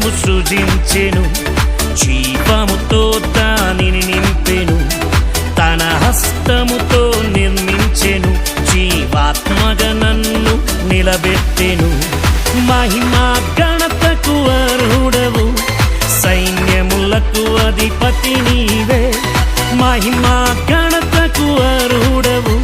ఆకాశము సృజించెను, జీవముతో దానిని నింపెను, తన హస్తముతో నిర్మించెను, జీవాత్మగా నన్ను నిలబెట్టెను. మహిమా ఘనతకు అర్హుడవు, సైన్యములకు అధిపతి నీవే. మహిమా ఘనతకు అర్హుడవు,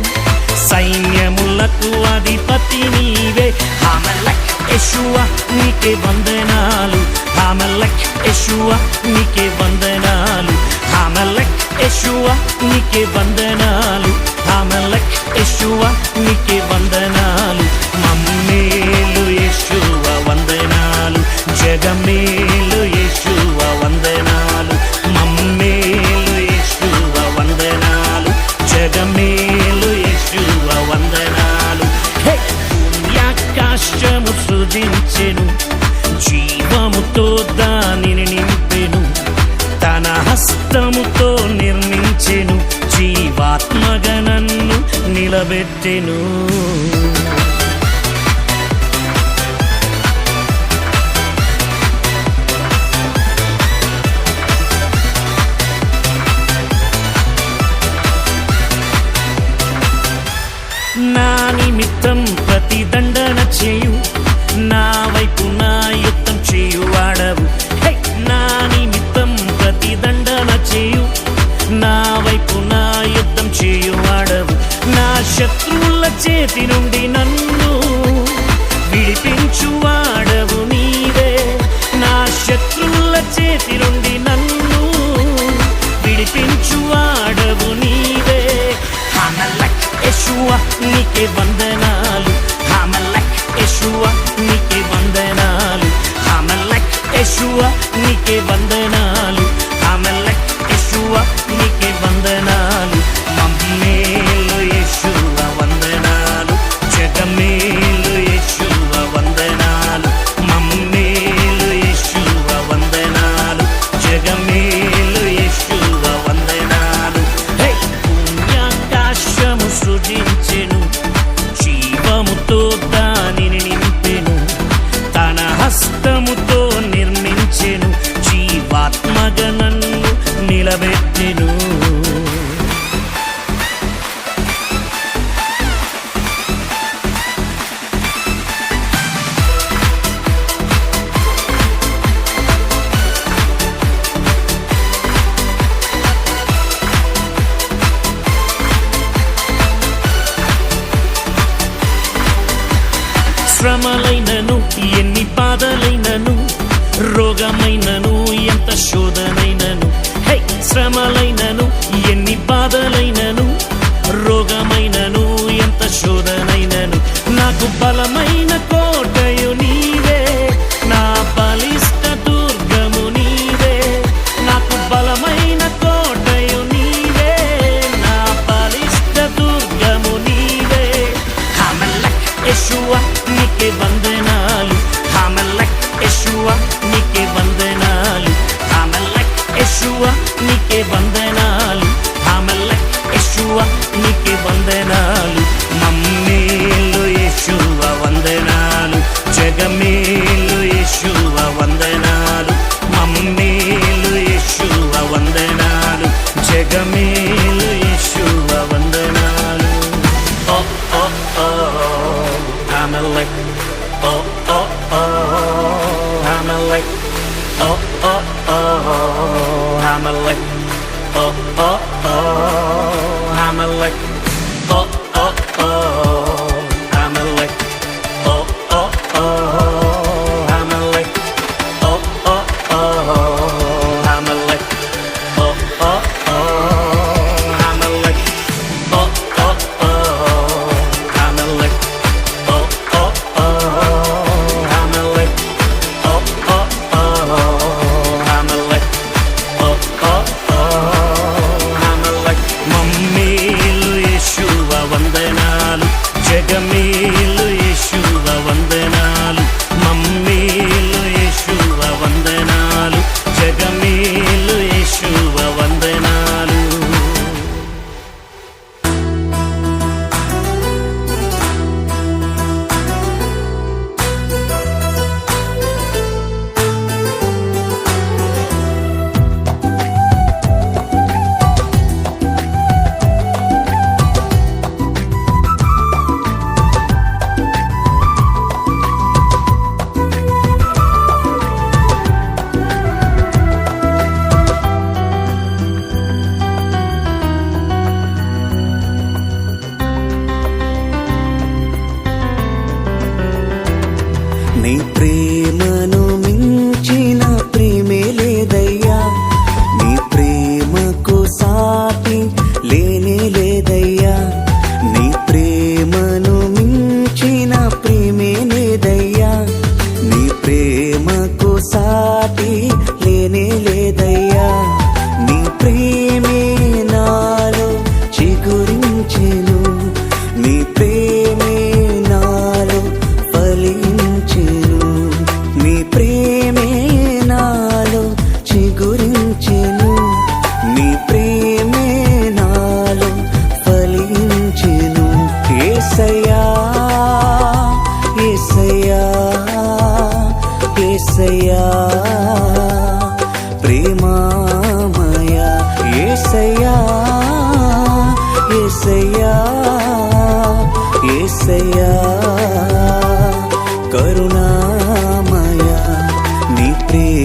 సైన్యములకు అధిపతి నీవే. హామెలెక్ యెషూవా నీకే వందనాలు, హామెలెక్ యెషూవా నీకే వందనాలు, హామెలెక్ యెషూవా నీకే వందనాలు, హామెలెక్ యెషూవా నీకే వందనాలు. మమ్మేలు యెషూవా వందనాలు, జగమేలు యెషూవా వందనాలు, మమ్మేలు యెషూవా వందనాలు, జగమేలు యెషూవా వందనాలు. ఆకాశము సృజించెను, జీవముతో దానిని నింపెను, తన హస్తముతో నిర్మించెను, జీవాత్మగా నన్ను నిలబెట్టెను. నా నిమిత్తం ప్రతిదండన చేయు, నా వైపు నా యుద్ధం చేయువాడవు. నా నిమిత్తం ప్రతిదండన చేయు, నా వైపు నా యుద్ధం చేయువాడవు. నా శత్రువుల చేతి నుండి నన్ను విడిపించువాడవు నీవే. నా శత్రువుల చేతి నుండి నన్ను విడిపించువాడవు నీవే. హామెలెక్ యెషూవా నీకే వందనాలు, హామెలెక్ యెషూవా నీకే వందనాలు, హామెలెక్ యెషూవా నీకే వందనాలు, హామెలెక్ యెషూవా నీకే వందనాలు. మమ్మేలు యెషూవా వందనాలు, జగమేలు యెషూవా వందనాలు, మమ్మేలు యెషూవా వందనాలు, జగమేలు యెషూవా వందనాలు. ఆకాశము సృజించెను, జీవముతో దానిని నింపెను, తన హస్తముతో నిర్మించెను, జీవాత్మగా నన్ను నిలబెట్టెను. శ్రమలైనను ఎన్ని బాధలైనను, రోగమైనను ఎంత శోధనైనను, శ్రమలైనను ఎన్ని బాధలైనను, రోగమైనను ఎంత శోధనైనను, నాకు బలమైన కోటయు నీవే, నా బలిష్ట దుర్గము నీవే. నాకు బలమైన కోటయు నీవే, నా బలిష్ట దుర్గము నీవే. హామెలెక్ యెషూవా నీకే వందనాలు, హామెలెక్ యెషూవా నీకే వందనాలు, హామెలెక్ యెషూవా నీకే వందనాలు, హామెలెక్ యెషూవా నీకే వందనాలు. మమ్మేలు యెషూవా వందనాలు, జగమేలు యెషూవా వందనాలు, మమ్మేలు యెషూవా వందనాలు, జగమేలు యెషూవా వందనాలు. ఓ ఓ ఓ Hamelech, oh oh oh, Hamelech, oh oh oh, Hamelech, oh oh oh, Hamelech, oh oh oh, Hamelech, oh oh oh, Hamelech, oh oh oh, Hamelech, oh oh oh, Hamelech, oh oh oh, Hamelech.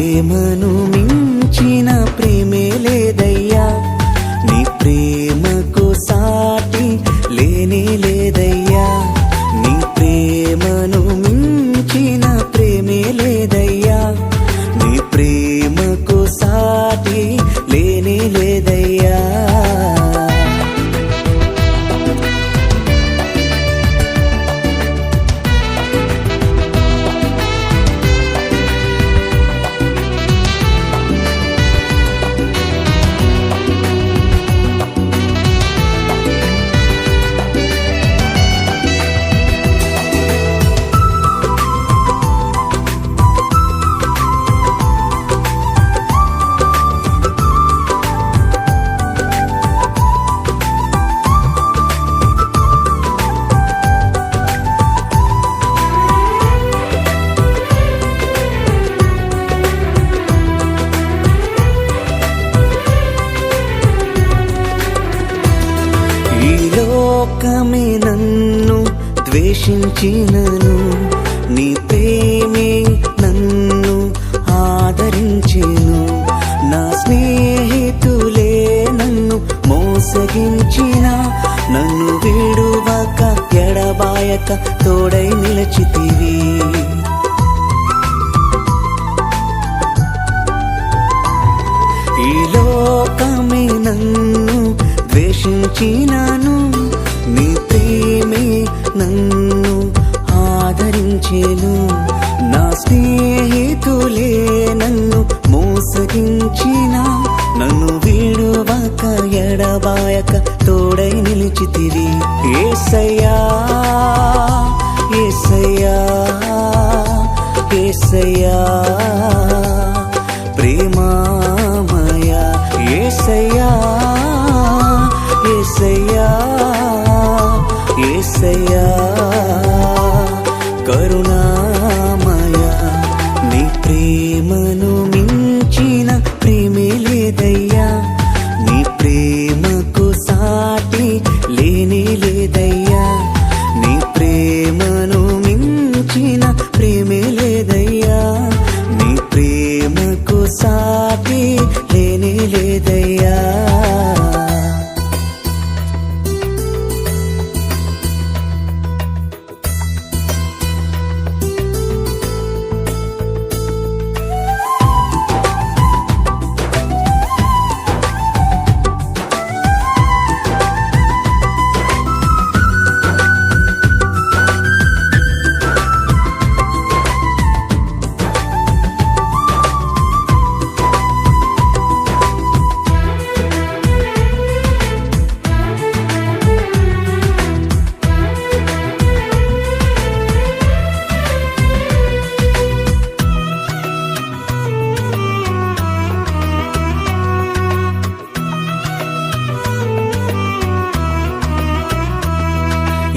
ప్రేమను మించిన ప్రేమే లేదయ్యా, నీ ప్రేమకు సాటి లేనే లేదయ్యా. నీ ప్రేమను మించిన ప్రేమే లేదయ్యా, నీ ప్రేమకు సాటి లేనే లేదయ్యా. ఈ లోకమే నన్ను ద్వేషించినను, నీ ప్రేమే నన్ను ఆదరించెను. నా స్నేహితులే నన్ను మోసగించిన, నన్ను విడువక ఎడబాయక తోడై నిలచితివి. ఈ లోకమే నన్ను ద్వేషించినాను, నీ ప్రేమే నన్ను ఆదరించెను. నా స్నేహితులే నన్ను మోసగించిన, నన్ను విడువక ఎడబాయక తోడై నిలిచితివి. యేసయ్యా యేసయ్యా యేసయ్యా ప్రేమామయా, యేసయ్యా యేసయ్యా యేసయ్యా కరుణామయా. నీ ప్రేమను మించిన ప్రేమే లేదయ్యా, నీ ప్రేమకు సాటి లేనే లేదయ్యా. నీ ప్రేమను మించిన ప్రేమే లేదయ్యా, నీ ప్రేమకు సాటి లేనే లేదయ్యా.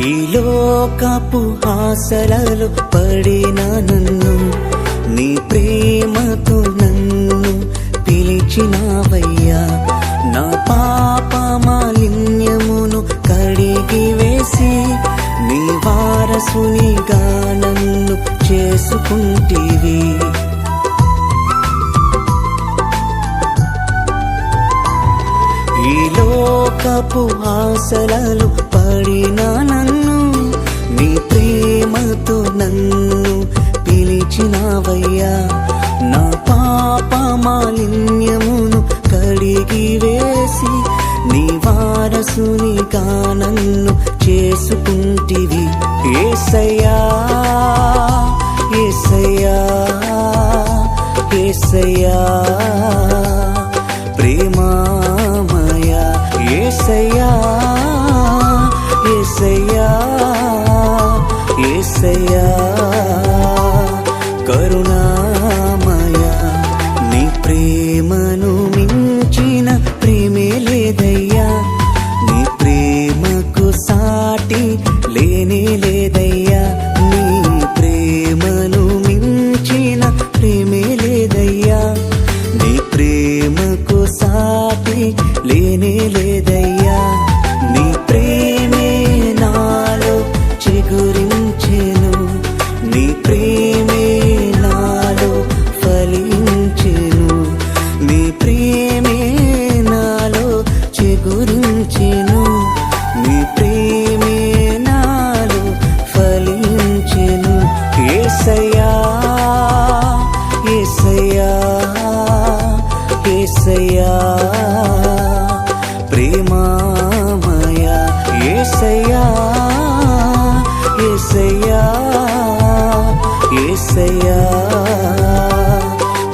ఈ లోకపు ఆశలలో పడిన నన్ను నీ ప్రేమతో నన్ను పిలిచినావయ్యా. నా పాప మాలిన్యమును కడిగి వేసి నీ వారసునిగా నన్ను చేసుకుంటివి. ఈ లోకపు ఆశలలో పడిన నన్ను నీ ప్రేమతో నన్ను పిలిచినావయ్యా. నా పాప మాలిన్యమును కడిగి వేసి నీ వారసునిగా నన్ను చేసుకుంటివి. యేసయ్యా యేసయ్యా యేసయ్యా ప్రేమామయా, యేసయ్యా యేసయ్యా యేసయ్యా కరుణామయా. నీ ప్రేమను మించిన ప్రేమే లేదయ్యా, నీ ప్రేమకు సాటి లేనే లేదయ్యా. నీ ప్రేమను మించిన ప్రేమే లేదయ్యా, నీ ప్రేమకు సాటి లేనే లేదయ్యా. నీ ప్రేమే నాలో చిగురించెను, నీ యేసయ్యా యేసయ్యా ప్రేమామయ యేసయ్యా యేసయ్యా యేసయ్యా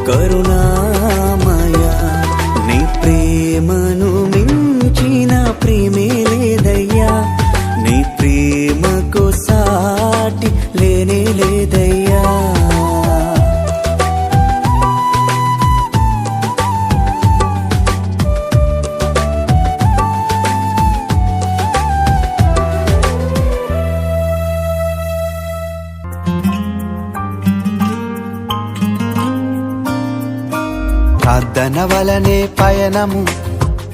కరుణామయ నీ ప్రేమను మించిన ప్రేమే లేదయ్యా నీ ప్రేమకు సాటి లేనే లేదయ్యా ప్రార్థన వలనే పయనము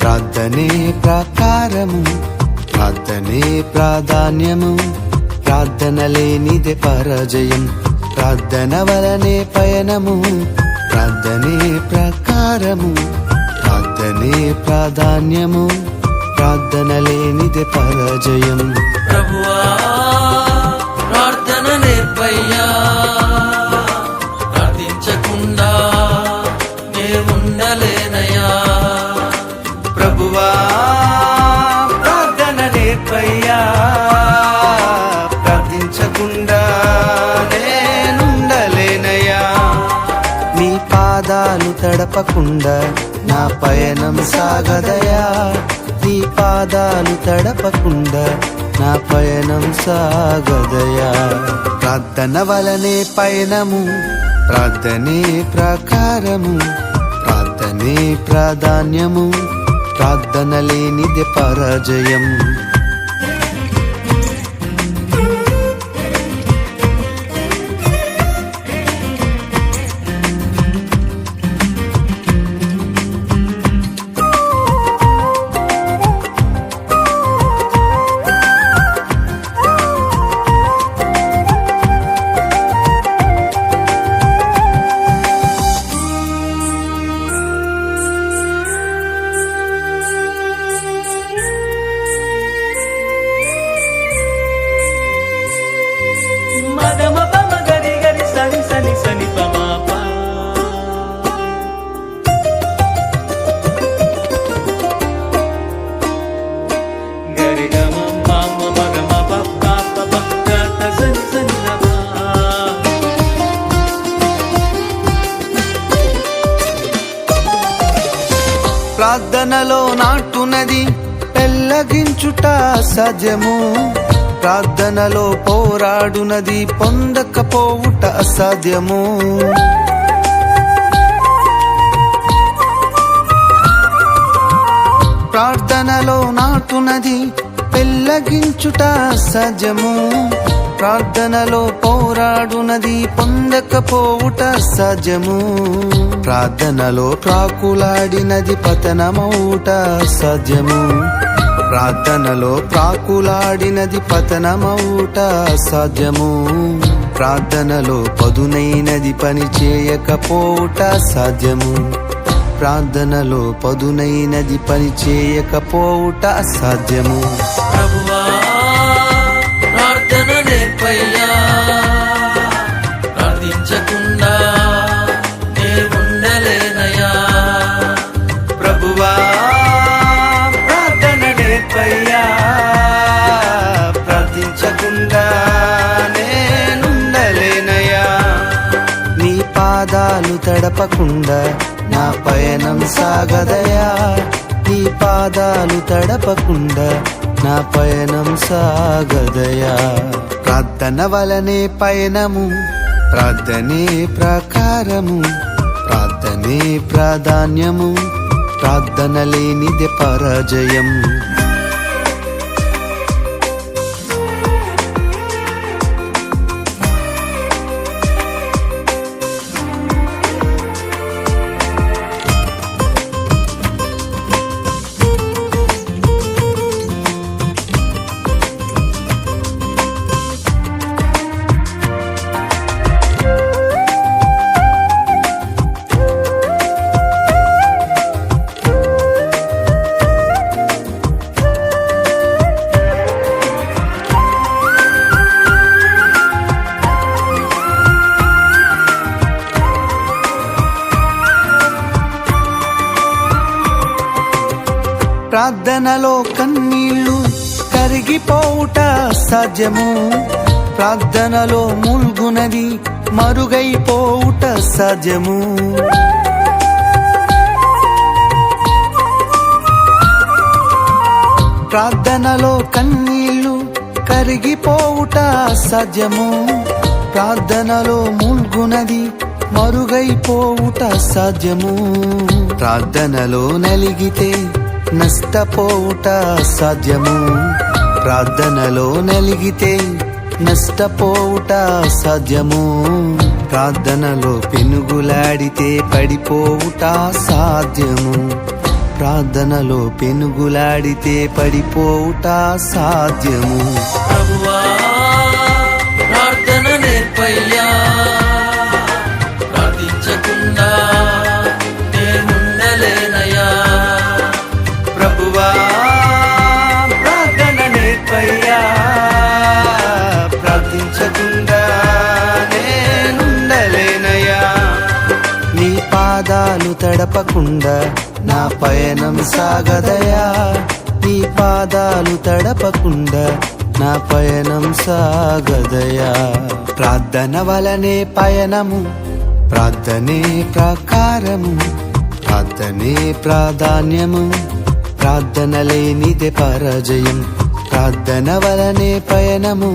ప్రార్థనే ప్రకారము ప్రార్థనే ప్రాధాన్యము ప్రార్థన లేనిదే పరాజయం ప్రార్థన వలనే పయనము ప్రార్థనే ప్రకారము ప్రార్థనే ప్రాధాన్యము ప్రార్థన లేనిదే పరాజయం ప్రభువా ప్రార్థన నేర్పయ్యా ప్రార్థించకుండా నే ఉండలేనయ్యా ప్రభువా ప్రార్థన నేర్పయ్యా ప్రార్థించకుండా నేనుండలేనయ్యా నీ పాదాలు తడపకుండా నా పయనం సాగదయా నీ పాదాలు తడపకుండా నా పయనం సాగదయా ప్రార్థన వలనే పయనము ప్రార్థనే ప్రకారము ప్రార్థనే ప్రాధాన్యము ప్రార్థన లేనిదే పరాజయం మగమ పమ గరి గరి సని సని సని పమాప గరి గమ మమ మగమ పప్ప పప్ప సని సని నమా ప్రార్థనలో నాటునది పెళ్ళగించుట అసాధ్యము ప్రార్థనలో పోరాడునది పొందకపోవుట అసాధ్యము ప్రార్థనలో నాటునది పెళ్ళగించుట అసాధ్యము ప్రార్థనలో పోరాడునది పొందకపోవుట అసాధ్యము ప్రార్థనలో ప్రాకులాడినది పతనమవుట అసాధ్యము ప్రార్థనలో ప్రాకులాడినది పతనమవుట అసాధ్యము ప్రార్థనలో పదునైనది పని చేయకపోవుట అసాధ్యము ప్రార్థనలో పదునైనది పని చేయకపోవుట అసాధ్యము ప్రభువా ప్రార్థన నేర్పయ్యా ప్రార్థించకుండా నే ఉండలేనయ్యా ప్రభువా ప్రార్థన నేర్పయ్యా ప్రార్థించకుండా నేనుండలేనయ్యా నీ పాదాలు తడపకుండా నా పయనం సాగదయా నీ పాదాలు తడపకుండా నా పయనం సాగదయా ప్రార్థన వలనే పయనము ప్రార్థనే ప్రకారము ప్రార్థనే ప్రాధాన్యము ప్రార్థన లేనిదే పరాజయం ప్రార్థనలో కన్నీళ్లు కరిగిపోవుట సాధ్యము, ప్రార్థనలో మూల్గునది మరుగైపోవుట సాధ్యము. ప్రార్థనలో కన్నీళ్లు కరిగిపోవుట సాధ్యము, ప్రార్థనలో మూల్గునది మరుగైపోవుట సాధ్యము. ప్రార్థనలో నలిగితే నష్టపోవుట సాధ్యము, ప్రార్థనలో నలిగితే నష్టపోవుట సాధ్యము. ప్రార్థనలో పెనుగులాడితే పడిపోవుట సాధ్యము, ప్రార్థనలో పెనుగులాడితే పడిపోవుట సాధ్యము. ప్రభువా ప్రార్థన నేర్పయ్యా, ప్రార్థించకుండా నేనుండలేనయ్యా. ప్రభువా ప్రార్థన నేర్పయ్యా, ప్రార్థించకుండా నేనుండలేనయ్యా. నీ పాదాలు తడపకుండా నా పయనం సాగదయా, నీ పాదాలు తడపకుండా నా పయనం సాగదయా. ప్రార్థన వలనే పయనము, ప్రార్థనే ప్రకారము, ప్రార్థనే ప్రాధాన్యము, ప్రార్థన లేనిదే పరాజయం. ప్రార్థన వలనే పయనము,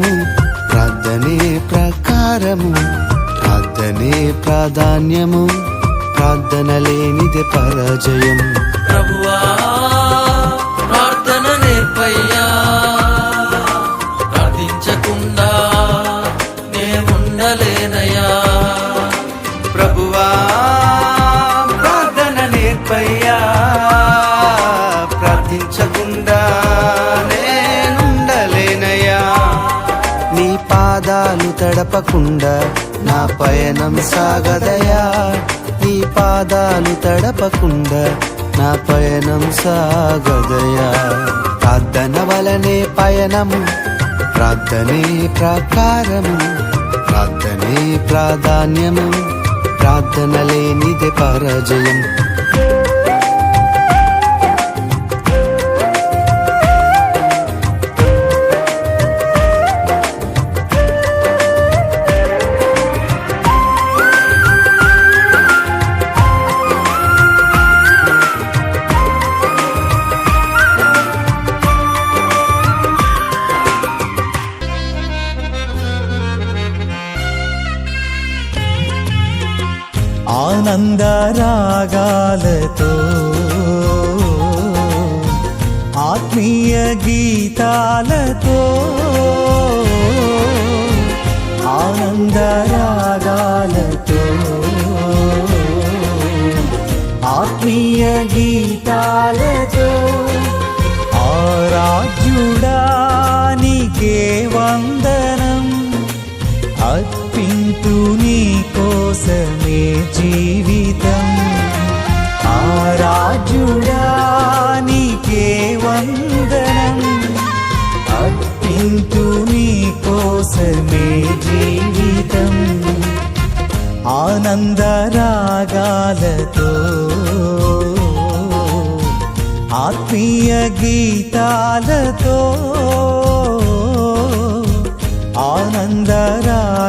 ప్రార్థనే ప్రకారము, ప్రార్థనే ప్రాధాన్యము, ప్రార్థన లేనిదే పరాజయం. ప్రభువా ప్రార్థన నేర్పయ్యా, ప్రార్థించకుండా నేనుండలేనయ్యా. ప్రభువా ప్రార్థన నేర్పయ్యా, ప్రార్థించకుండా నేనుండలేనయ్యా. నీ పాదాలు తడపకుండా నా పయనం సాగదయా, నీ పాదాలు తడపకుండా నా పయనం సాగదయా. ప్రార్థన వలనే పయనము, ప్రార్థనే ప్రకారము, ప్రార్థనే ప్రాధాన్యము, ప్రార్థన లేనిదే పరాజయం. ఆనందరాగాలతో ఆత్మీయ గీతాలతో, ఆనందరాగాలతో ఆత్మీయ గీతాలతో, ఆరాధ్యుడా నీకే వందనం, అర్పింతు నీ కోసమే జీవితం. ఆరాధ్యుడా నీకే వందనం, అర్పింతు నీ కోసమే జీవితం. ఆనందరాగాలతో ఆత్మీయ గీతాలతో, ఆనందరాగాలతో.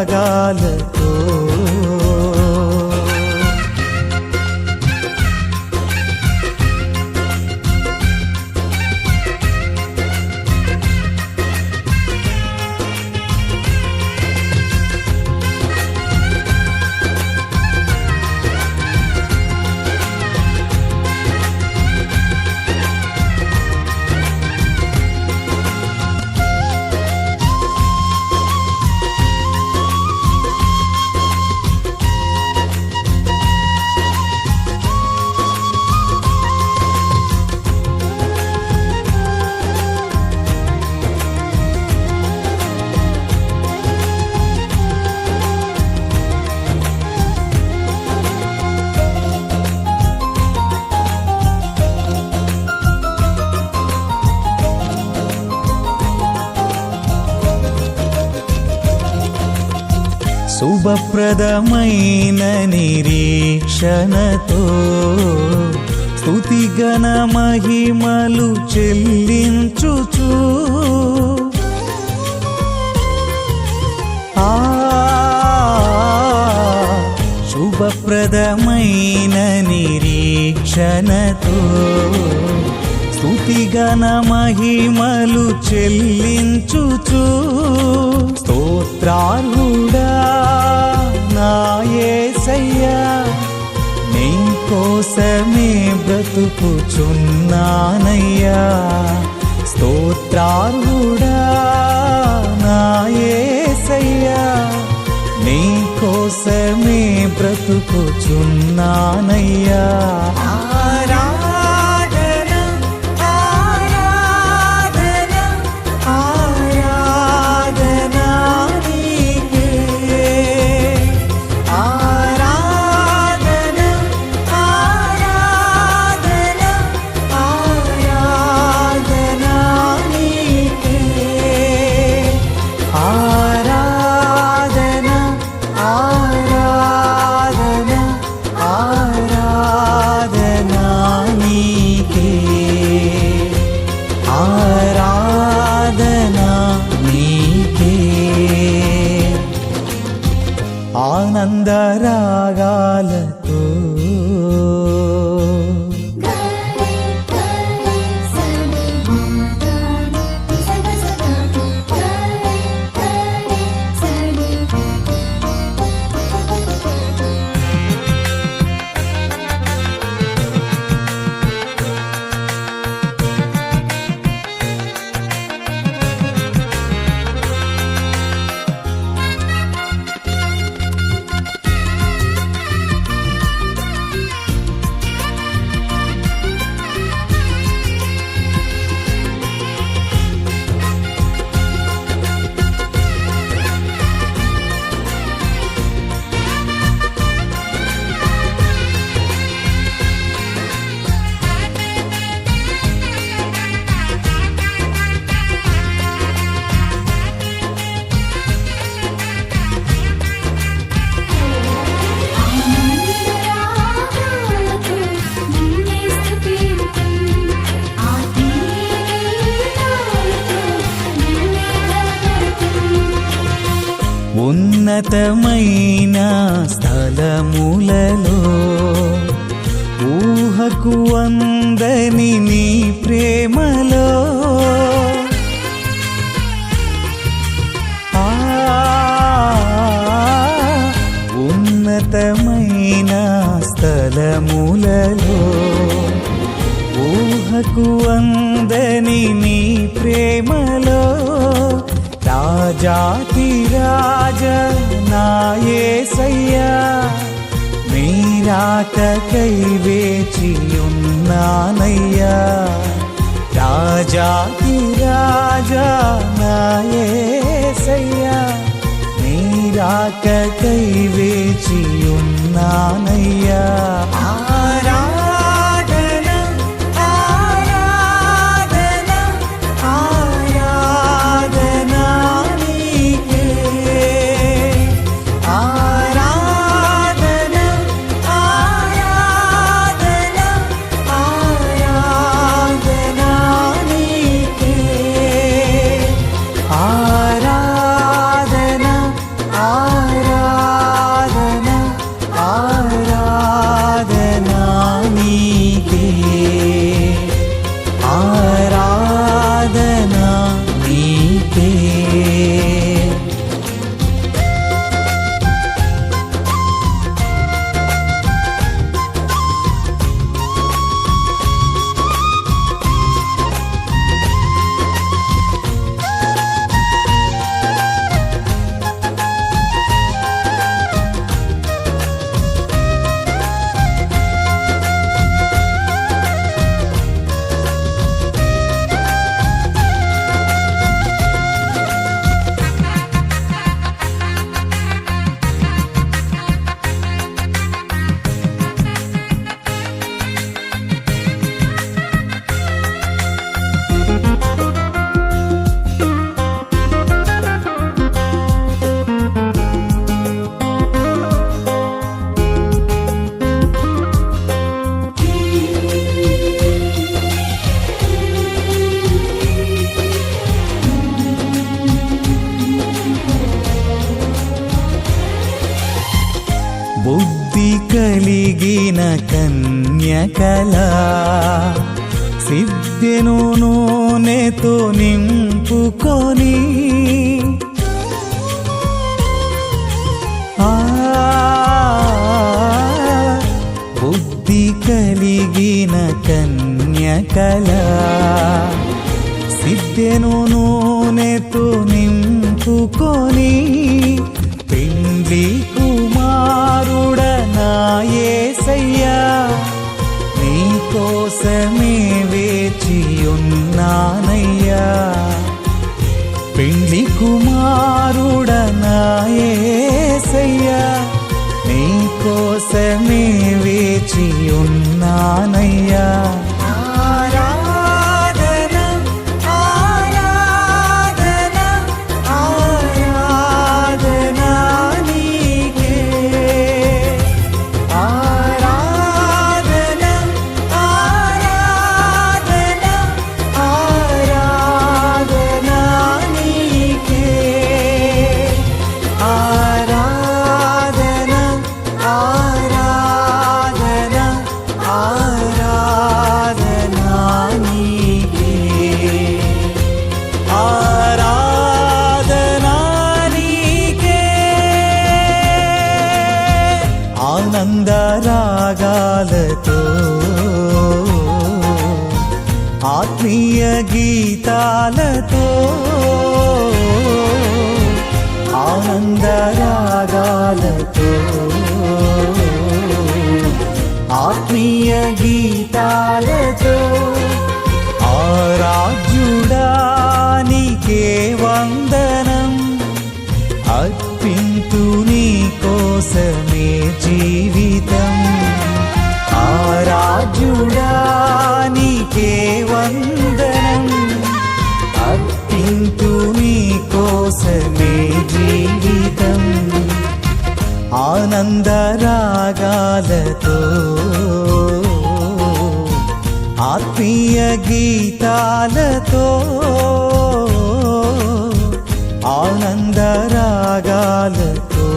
శుభప్రదమైన నిరీక్షణతో స్తుతి గణ మహిమలు చెల్లించుచు శుభప్రదమైన నిరీక్షణతో స్తుతి గణ మహిమలు చెల్లించుచు స్తోత్రార్హుడా నా యేసయ్యా నీ కోసమే బ్రతుకుచున్నానయ్యా స్తోత్రార్హుడా నా యేసయ్యా నీ కోసమే బ్రతుకుచున్నానయ్యా ఆనందరాగాలతో ఉన్నతమైన స్థలములలో ఊహకు అందని నీ ప్రేమలో ఉన్నతమైన స్థలములలో ఊహకు అందని నీ ప్రేమలో రాజాతి రాజ నా యేసయ్యా మీరాకై వేచి ఉన్నానయ్యా రాజాతి రాజా నా యేసయ్యా మీరాకై వేచి ఉన్నానయ్యా ఆరాధనా కన్యకల సిద్ధెను నూనెతో నింపుకొని బుద్ధి కలిగిన కన్యకల సిద్ధెను నూనెతో నింపుకొని పెండ్లి కుమారుడనా యేసయ్యా నీకోసమే వేచియున్నానయ్యా పెండ్లి కుమారుడనా యేసయ్యా నీకోసమే వేచియున్నానయ్యా ఆనందరాగాలతో ఆత్మీయ గీతాలతో ఆనందరాగాలతో ఆత్మీయ గీతాలతో ఆరాధ్యుడా నీకే వందనం అర్పింతు నీ కోసమే జీవితం ఆరాధ్యుడా నీకే వందనం అర్పింతు నీ కోసమే జీవితం ఆనందరాగాలతో ఆత్మీయ గీతాలతో ఆనందరాగాలతో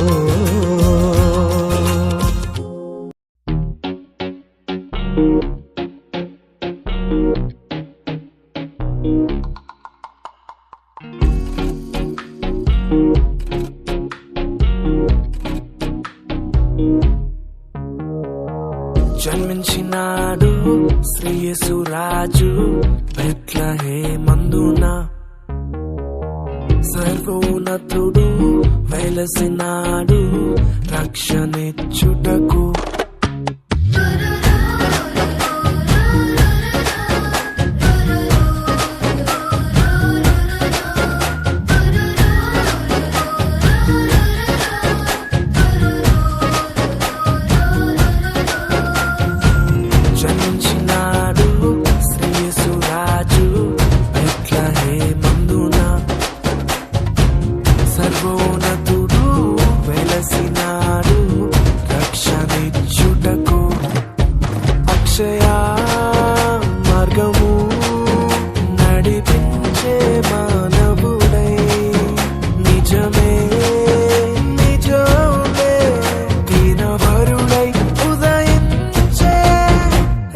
జన్మించినాడు శ్రీ యేసు రాజు బెత్లెహేమందున సర్వోన్నతుడు వెలసినాడు రక్షణిచ్చుటకు జన్మించినాడు శ్రీ యేసు రాజు బెత్లెహేమందున సర్వోన్నతుడు వెలసినాడు రక్షణిచ్చుటకు అక్షయ మార్గము నడిపించే మానవుడై నిజమే నిజమే దీనవరుడై ఉదయించే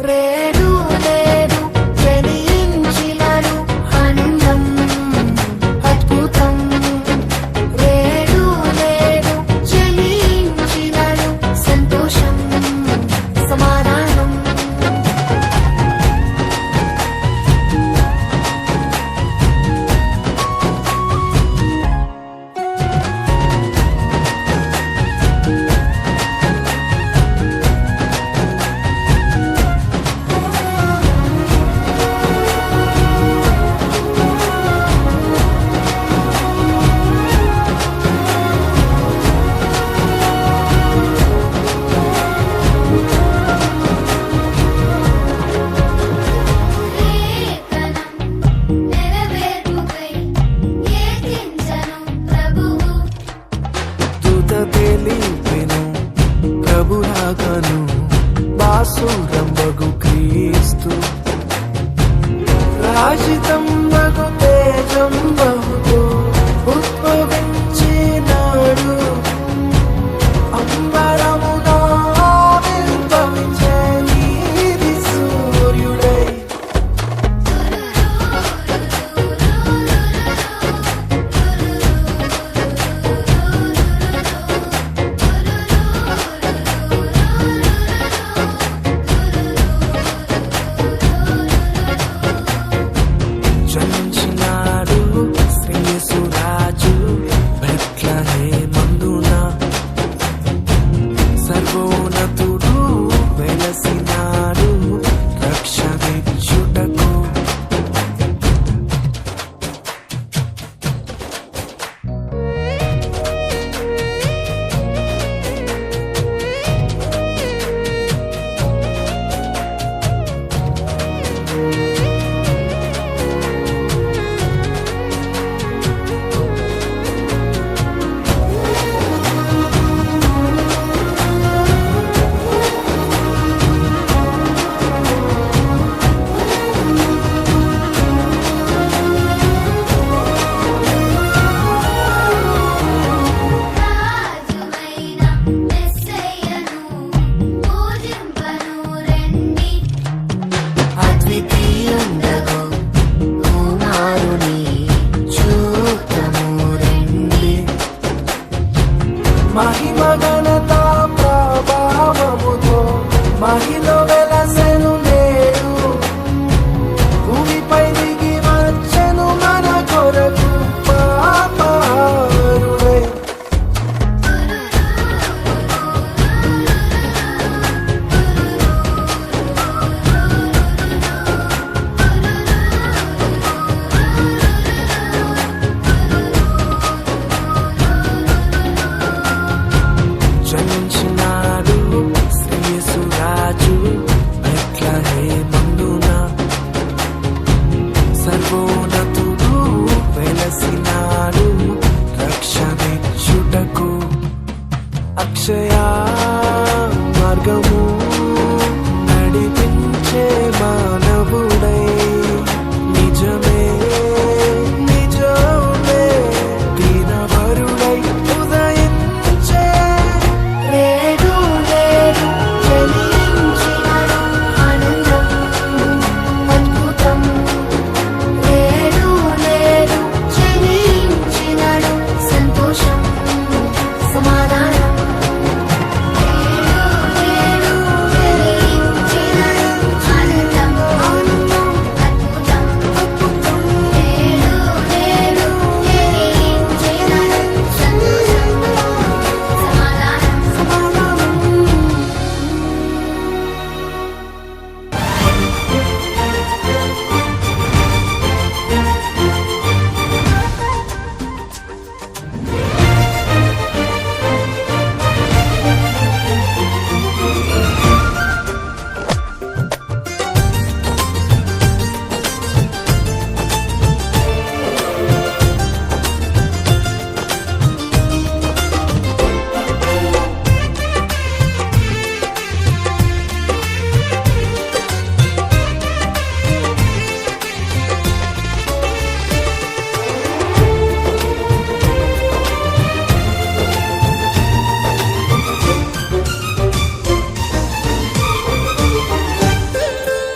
రేడు లేదు జనించినను ఆనందం అద్భుతం రేడు లేదు జనించినను సంతోషం సమాధానం నెరవేర్పుకై కీర్తించను ప్రభువు దూత తెలిపెను ప్రభురాగను బాసురంబగు క్రీస్తు రాజితం బగు తేజం బహుతో ఉద్భవించినాడు అంబరములో ఆవిర్భవించెను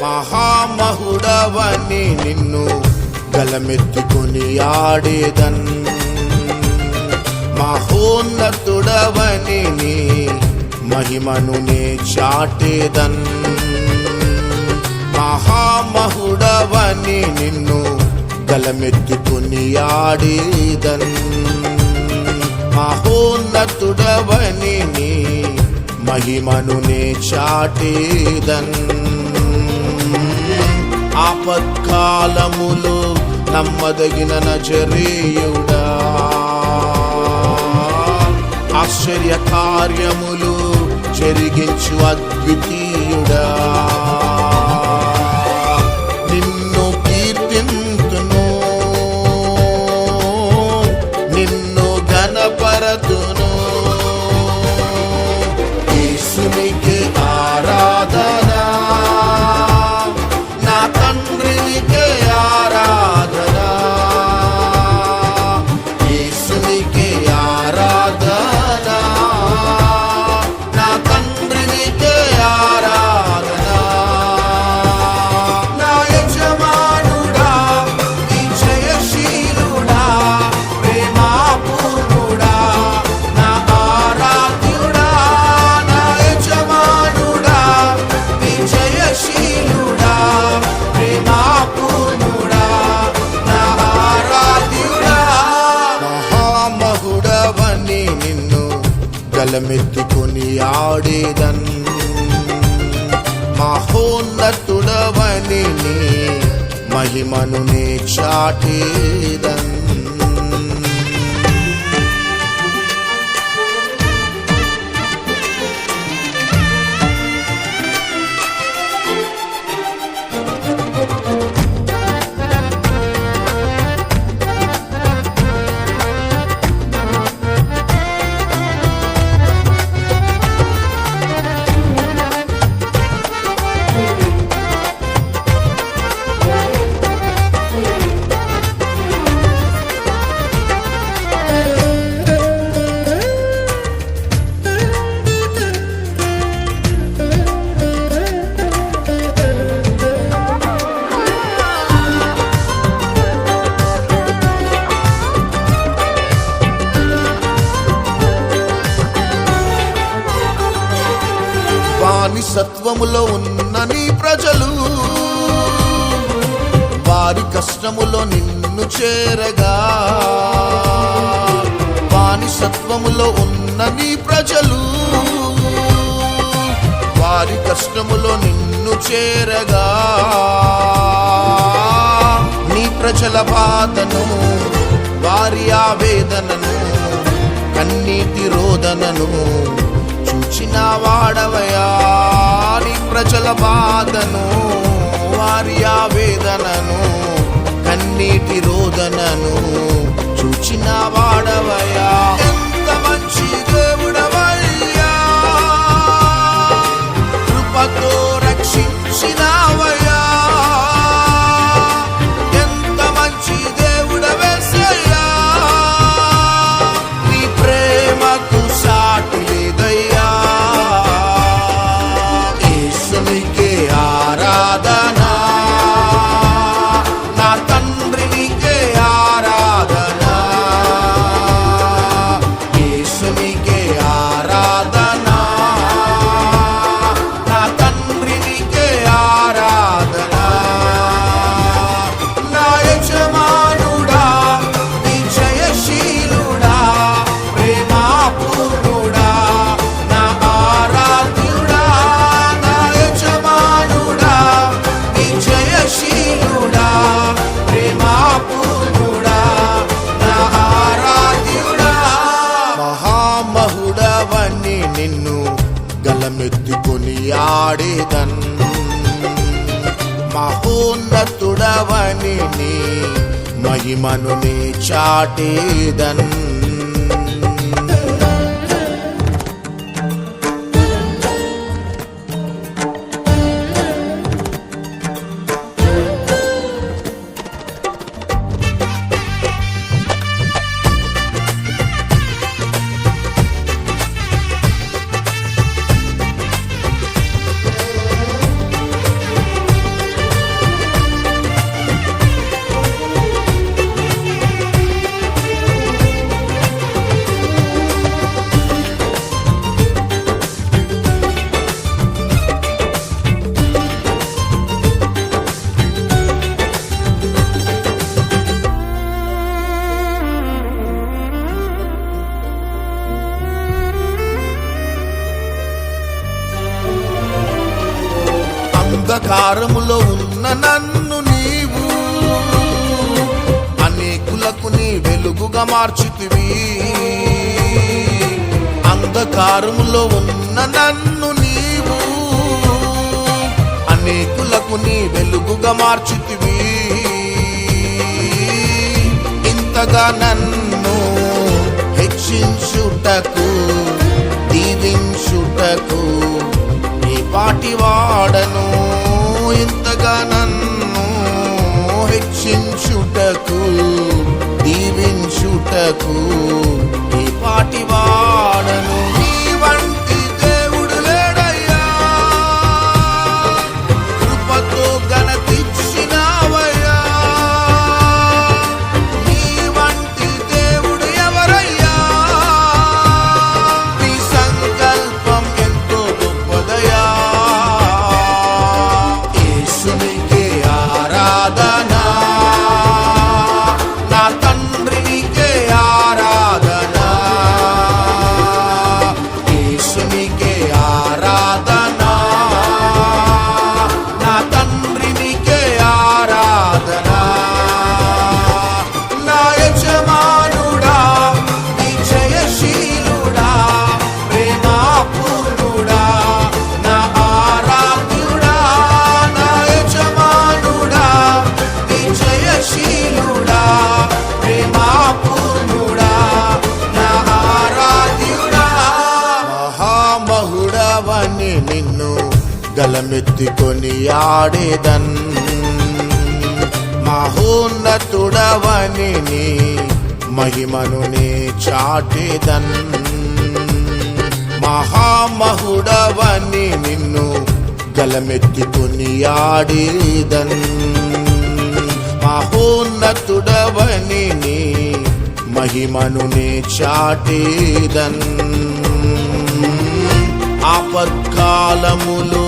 మహామహుడవని నిన్ను గలమెత్తుకొని ఆడేదన్, మహోన్నతుడవని నీ మహిమను నే చాటేదన్. మహామహుడవని నిన్ను గలమెత్తుకొని ఆడేదన్, మహోన్నతుడవని నీ మహిమను నే చాటేదన్. ఆపత్కాలములో నమ్మదగిన నజరేయుడా, ఆశ్చర్య కార్యములు జరిగించు అద్వితీయుడా, నిన్ను కీర్తింతును, నిన్ను ఘనపరతును. యేసునికే ఆరాధన, నా తండ్రినికే ఆరాధన, యేసునికే ఆరాధన, నా తండ్రినికే ఆరాధన. నా యజమానుడా, విజయశీలుడా, ప్రేమాపూర్ణుడా, నా ఆరాధ్యుడా. నా యజమానుడా, విజయశీలుడా, ప్రేమాపూర్ణుడా, నా ఆరాధ్యుడా. మహామహుడవని నిన్ను గలమెత్తుకొని ఆడేదన్, మహోన్నతుడవని నీ మహిమను నే చాటేదన్. బానిసత్వములో ఉన్న నీ ప్రజలు వారి కష్టములో నిన్ను చేరగా, బానిసత్వములో ఉన్న నీ ప్రజలు వారి కష్టములో నిన్ను చేరగా, నీ ప్రజల బాధను వారి ఆవేదనను కన్నీటి రోదనను చూచిన వాడవయా. నీ ప్రజల బాధను వారి ఆవేదనను కన్నీటి రోదనను చూచిన వాడవయా. ఎంత మంచి దేవుడవయ్యా, కృపతో రక్షించినావయ్యా. ఎంత మంచి దేవుడవేసయ్యా, నీ ప్రేమకు సాటి లేదయ్యా. యేసునికే ఆరాధన, నా తండ్రినికే ఆరాధన, యేసునికే ఆరాధన, నా తండ్రినికే ఆరాధన. నా యజమానుడా, విజయశీలుడా, ప్రేమాపూర్ణుడా, నా ఆరాధ్యుడా. నా యజమానుడా, విజయశీలుడా, ప్రేమాపూర్ణుడా, నా ఆరాధ్యుడా. మహామహుడవని నిన్ను గలమెత్తుకొని ఆడేదన్, మహోన్నతుడవని నీ మహిమను నే చాటేదన్. అంధకారములో ఉన్న నన్ను నీవు అనేకులకు నీ వెలుగుగా మార్చితివి. అంధకారములో ఉన్న నన్ను నీవు అనేకులకు నీ వెలుగుగా మార్చితివి. ఇంతగా నన్ను హెచ్చించుటకు దీవించుటకు నీ పాటి వాడను. ఇంతగా నన్ను హెచ్చించుటకు దీవించుటకు నీ పాటి వాడను. నీ వంటి దేవుడు లేడయ్యా, కృపతో ఘనతిచ్చినావయ్యా. నీ వంటి దేవుడు ఎవరయ్యా, నీ సంకల్పం ఎంతో గొప్పదయ్యా. యేసునికే ఆరాధన, నా తండ్రి నీకే ఆరాధన. యేసునికే ఆరాధన, నా తండ్రి నీకే ఆరాధన. నా యజమానుడా, నీ జయశీలుడా, ప్రేమాపూర్ణుడా, నా ఆరాధ్యుడా. నా యజమానుడా, నీ జయశీలుడా, ప్రేమాపూర్ణుడా, నా ఆరాధ్యుడా. మహామహుడవని నిన్ను గలమెత్తుకొని ఆడేదన్, మహోన్నతుడవని నీ మహిమను నే చాటేదన్. మహామహుడవని నిన్ను గలమెత్తుకొని ఆడేదన్, మహోన్నతుడవని నీ మహిమను నే చాటేదన్. ఆపత్కాలములో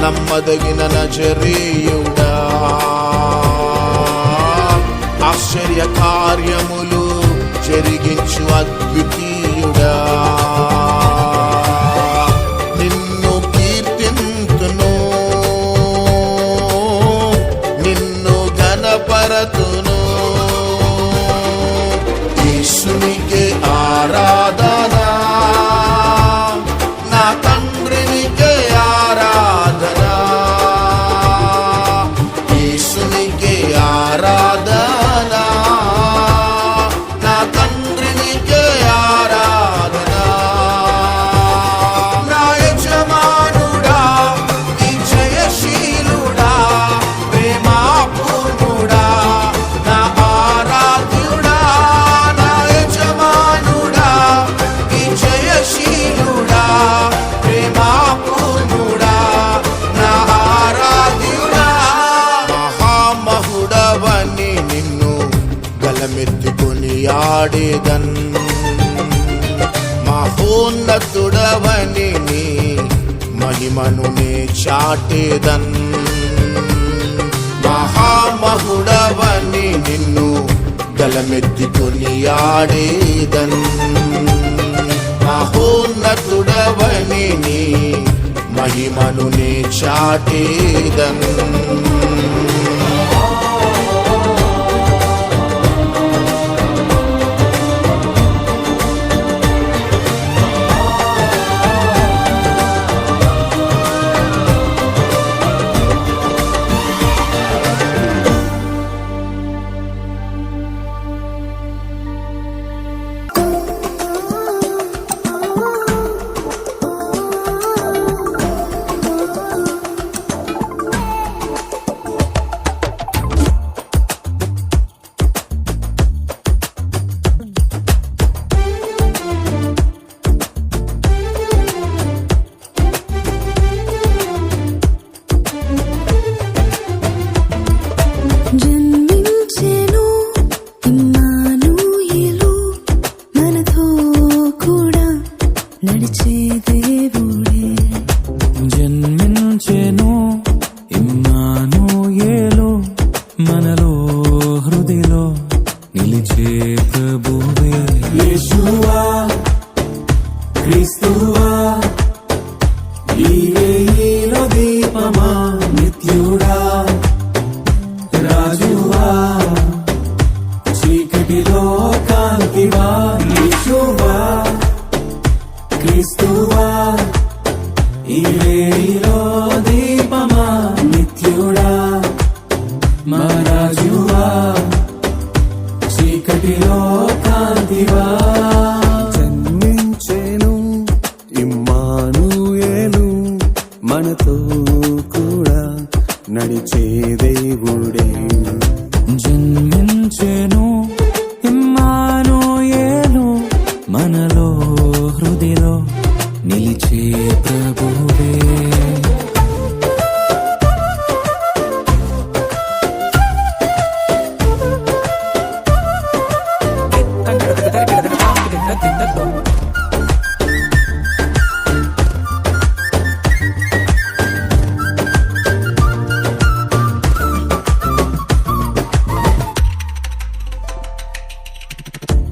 నమ్మదగిన నజరేయుడా, ఆశ్చర్య కార్యములు జరిగించు అద్వితీయుడా. నిన్ను కీర్తింతును, నిన్ను ఘనపరతును. యేసునికే ఆరాధన, నా తండ్రినికే ఆరాధన. యేసునికే ఆరాధన, నా తండ్రినికే ఆరాధన. నా యజమానుడా, నీ జయశీలుడా, ప్రేమాపూర్ణుడా, నా ఆరాధ్యుడా. నా యజమానుడా, నీ జయశీలుడా, ప్రేమాపూర్ణుడా, నా ఆరాధ్యుడా. మహామహుడవని నిన్ను గలమెత్తుకొని ఆడేదన్, మహోన్నతుడవని నీ మహిమను నే చాటేదన్. మహామహుడవని నిన్ను గలమెత్తుకొని ఆడేదన్, మహోన్నతుడవని నీ మహిమను నే చాటేదన్. నడిచే దేవుడే. జన్మించెను ఇమ్మానుయేలు, మనలో హృదిలో నిలిచే ప్రభువే.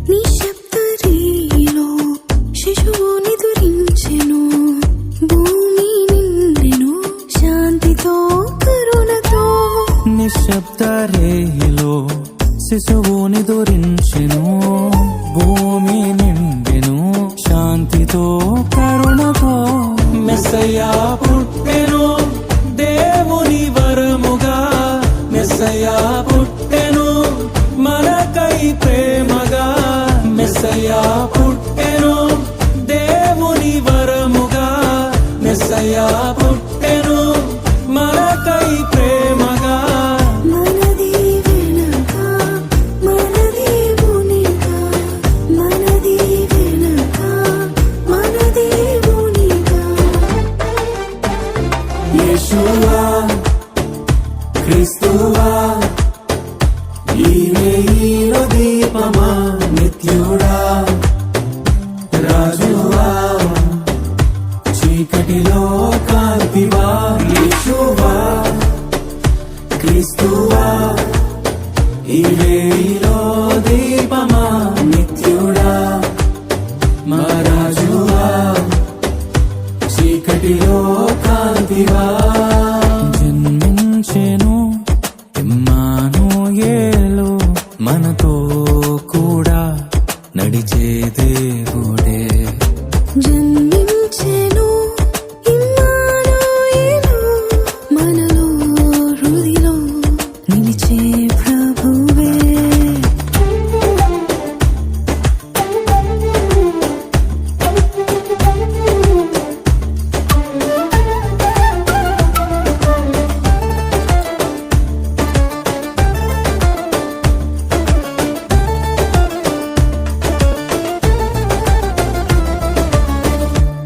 నిశ్శబ్దరీలో శిశువుని దురించెను, భూమి నిండెను శాంతితో కరుణతో. నిశ్శబ్ద రేయిలో శిశువుని దురించెను, భూమి నిండెను శాంతితో కరుణతో. మెస్సయ్యా పుట్టెను దేవుని వరముగా, మెస్సయ్యా పుట్టెను మనకై ప్రేమగా. మెస్సయ్యా పుట్టెను దేవుని వరముగా, మెస్సయ్యా పుట్టెను మనకై ప్రేమగా. మనది వెనక మనది మునిగా, మనది వెనక మనది మునిగా. యేషువా క్రీస్తువా, ఈ రేయిలో దీపమా, నిత్యుడా రాజువా, చీకటిలో కాంతివా. యేషువా క్రీస్తువా, ఈ రేయిలో దీపమా, నిత్యుడా మా రాజువా, చీకటిలో కాంతివా. జన్మించెను ఇమ్మానుయేలు, మనతో కూడా నడిచే దేవుడే. జన్మించెను ఇమ్మానుయేలు, మనలో హృదిలో నిలిచే ప్రభువే.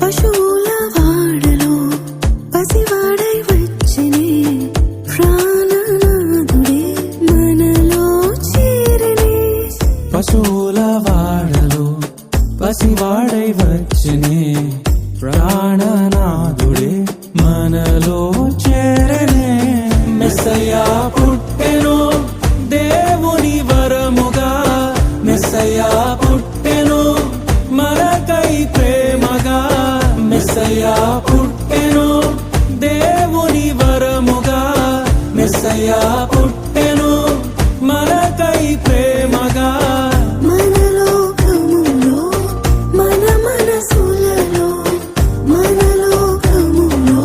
పశువుల వాడలో పసివాడై వచ్చినే, ప్రాణనాథుడే మనలో చేరనే. పశువుల వాడలో పసివాడై వచ్చనే, ప్రాణనాథుడే మనలో చేరనే. మెస్సయ్యా పుట్టెను దేవుని వరముగా, మెస్సయ్యా పుట్టెను మనకై ప్రేమగా. మెస్సయ్యా పుట్టెను దేవుని వరముగా, మెస్సయ్యా పుట్టెను మనకై ప్రేమగా. మన లోకములో మన మనసులలో, మన లోకములో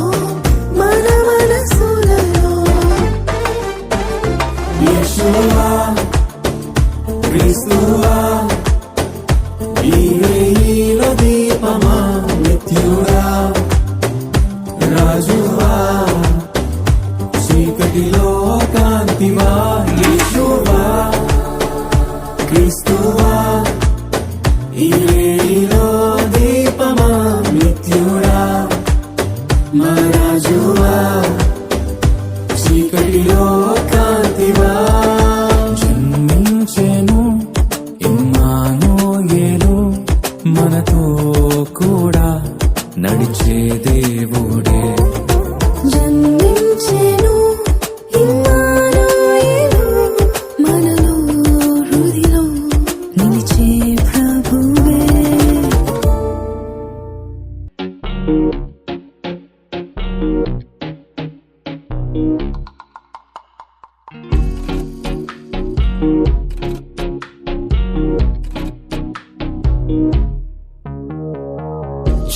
మన మనసులలో. యేషువా క్రీస్తువా, ఈ రేయిలో దీపమా, నిత్యుడా రాజువా, చీకటిలో కాంతివా. యేషువా క్రీస్తువా, ఈ రేయిలో దీపమా, నిత్యుడా మా రాజువా, చీకటిలో కాంతివా. జన్మించెను ఇమ్మానుయేలు, మనతో కూడా నడిచే దేవుడే. జన్మించెను ఇమ్మానుయేలు, మనలో హృదిలో నిలిచే ప్రభువే.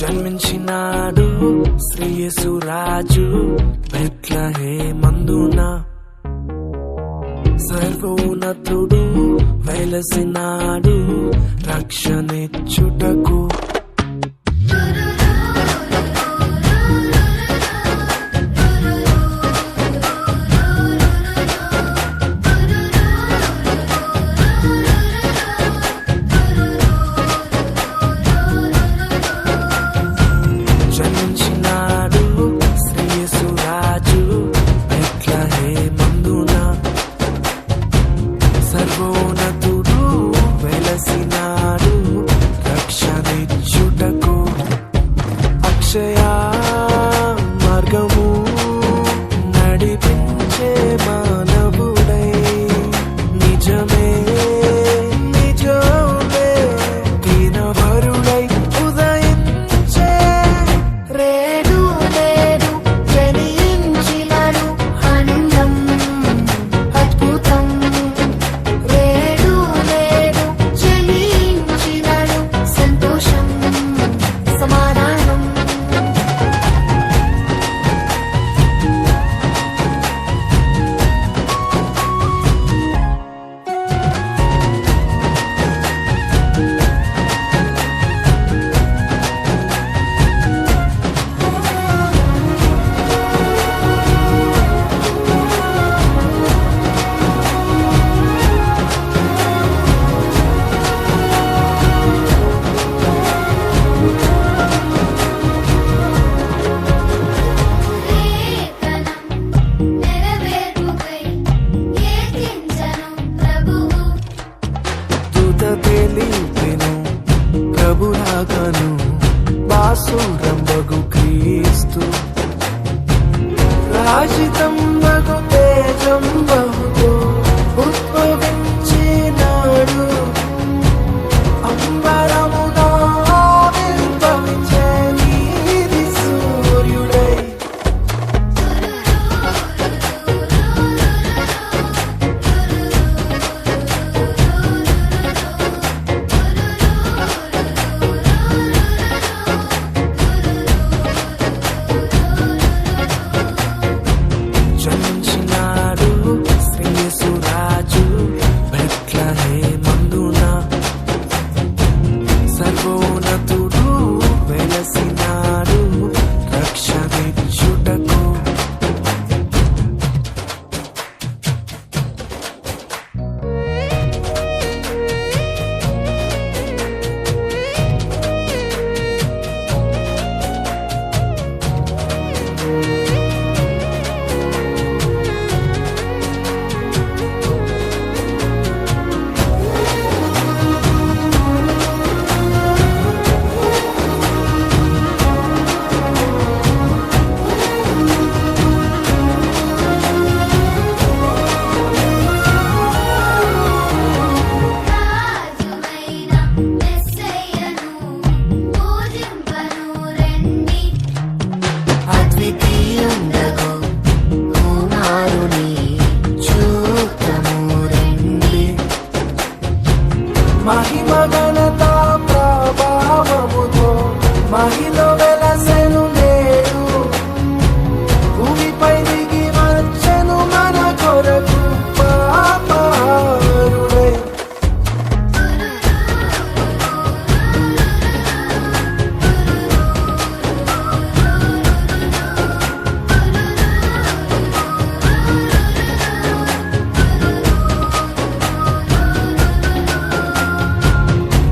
జన్మించినాడు శ్రీయేసు రాజు బెత్లెహేమందున, సర్వోన్నతుడు వెలసినాడు రక్షణిచ్చుటకు. నడిపించే మానవుడై నిజమే నిజమే దీనవరుడై ఉదయించే రేడు రేడు జనించినడు ఆనందం అద్భుతం రేడు రేడు జనించినడు సంతోషం సమాధానం నెరవేర్పుకై కీర్తించను ప్రభువు దూత తెలిపెను ప్రభురాకను బాసురంబగు క్రీస్తు రాజితం బగు తేజం బహుతో ఉద్భవించినాడు అంబరముగా ఆవిర్భవించే నీతి సూర్యుడై జన్మించినాడు శ్రీయేసురాజు బెత్లెహేమందున సర్వోన్నతుడు వెలసినాడు రక్షణించుటకు రాజువైన మెస్సయ్యను పూజింపను రండి అద్వితీయుండగు కుమారుని చూపుము రండి మహిమ ఘనత ప్రభావముతో మహిళ వెలసెను నేడు భూమిపై దిగి వచ్చెను మన కొరకు పాపారుడై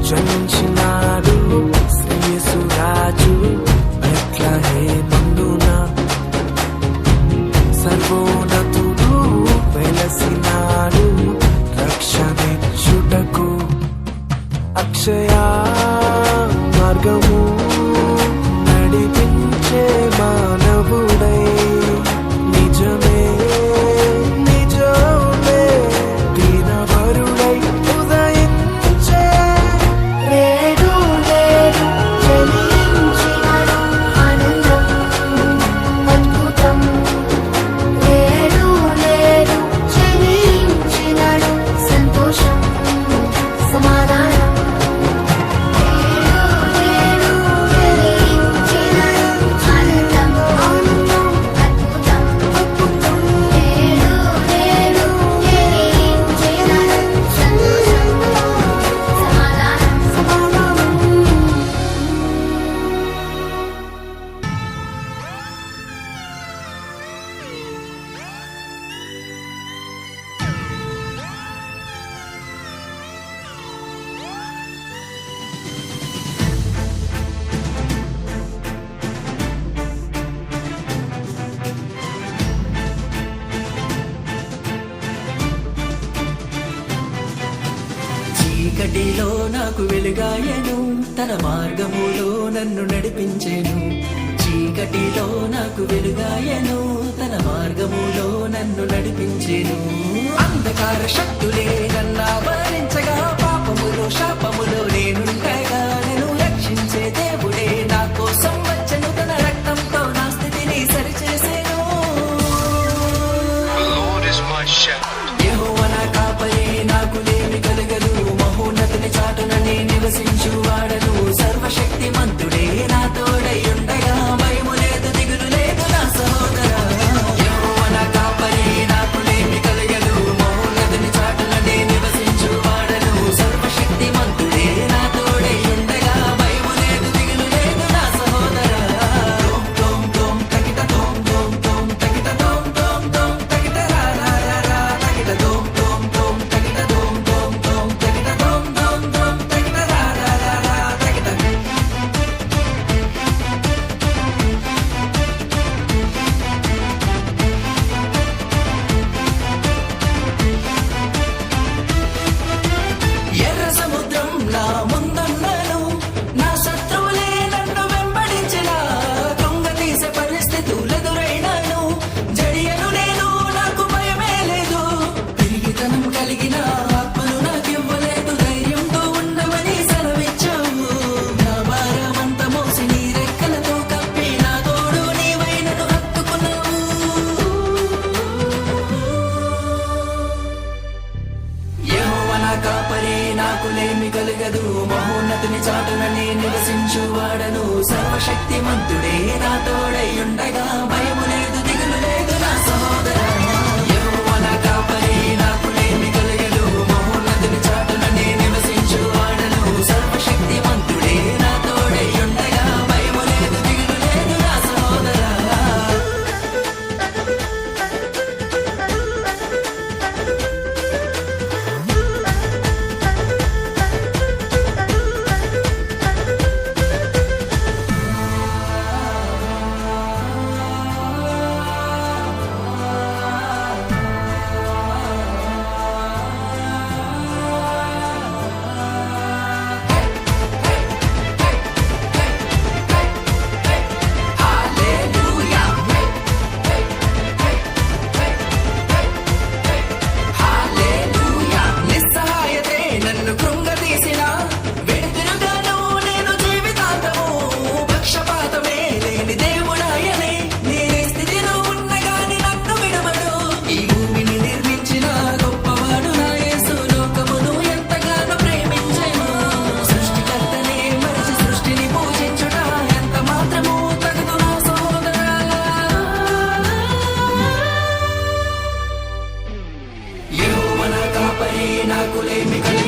జన్మించినాడు శ్రీయేసురాజు బెత్లెహేమందున సర్వోన్నతుడు వెలసినాడు రక్షణించుటకు అక్షయ మార్గము నడిపించే మానవుడై నిజమే నిజమే దీనవరుడై ఉదయించే రేడు రేడు జనించినడు ఆనందం అద్భుతం రేడు రేడు జనించినడు సంతోషం సమాధానం రేడు జనించినడు ఆనందం అద్భుతం రేడు రేడు జనించినడు సంతోషం సమాధానం చీకటిలో నాకు వెలుగాయను తన మార్గములో నన్ను నడిపించెను చీకటిలో నాకు వెలుగాయను, తన మార్గములో నన్ను నడిపించెను. అంధకార శక్తులే నన్నావరించగా, పాపములో శాపములో నేనుండగా, నన్ను రక్షించే దేవుడే నా కోసం వచ్చెను. తన రక్తంతో నా స్థితిని సరిచేసెను. యెహోవా నా కాపరి, నాకు లేమి కలగదు. మహోన్నతుని చాటున నే నివసించువాడను. సర్వశక్తిమంతుడే నా తోడై ఉండగా, భయము లేదు దిగులు లేదు నా సహోదరా. యెహోవా నా కాపరి, నాకు లేమి కలగదు. మహోన్నతుని చాటున నే నివసించువాడను. సర్వశక్తిమంతుడే నా తోడై ఉండగా, భయము లేదు దిగులు లేదు నా సహోదరా. తోం తోం తకిట తోం తోం తోం తకిట తోం తోం తోం తకిట రా రా రా రా తకిట తోం తోం తోం తకిట తోం తోం తోం తకిట తోం తోం తోం తకిట రా రా రా రా తకిట. ఎర్ర సముద్రం నా ముందున్నను, నా శత్రువులే నన్ను వెంబడించిన. కృంగతీసే పరిస్థితులెదురైనాను, జడియను నేను, నాకు భయమే లేదు. పిరిగితనం కలిగిన ఆత్మను నాకివ్వలేదు, ధైర్యంతో ఉండమని సెలవిచ్చావు. నా భారమంత మోసి నీ రెక్కలతో కప్పి, నా తోడు నీవై నన్ను హత్తుకున్నావు. యెహోవా నా కాపరి, నాకు లేమి కలగదు. మహోన్నతుని చాటున నే నివసించువాడను. సర్వశక్తిమంతుడే నా తోడై ఉండగా, భయము లేదు దిగులు లేదు నా సహోదరా. యెహోవా నా కాపరి, నాకు లేమి కలగదు. మహోన్నతుని చాటున నే నివసించువాడను. సర్వశక్తిమంతుడే నా తోడై ఉండగా, భయము లేదు దిగులు లేదు నా సహోదరా. హల్లెలూయా. నిస్సహాయతే నన్ను కృంగతీసిన, వెనుతిరుగాను నేను జీవితాంతము. పక్షపాతమే లేని దేవుడాయనే, నేనే స్థితిలో ఉన్నగాని నన్ను విడవడు. ఈ భూమిని నిర్మించిన గొప్పవాడు నా యేసు, లోకమును ఎంతగానో ప్రేమించెను. సృష్టికర్తనే మరిచి సృష్టిని పూజించుట ఎంత మాత్రము తగదు నా సహోదరా. యెహోవా నా కాపరి, నాకు లేమి కలగదు.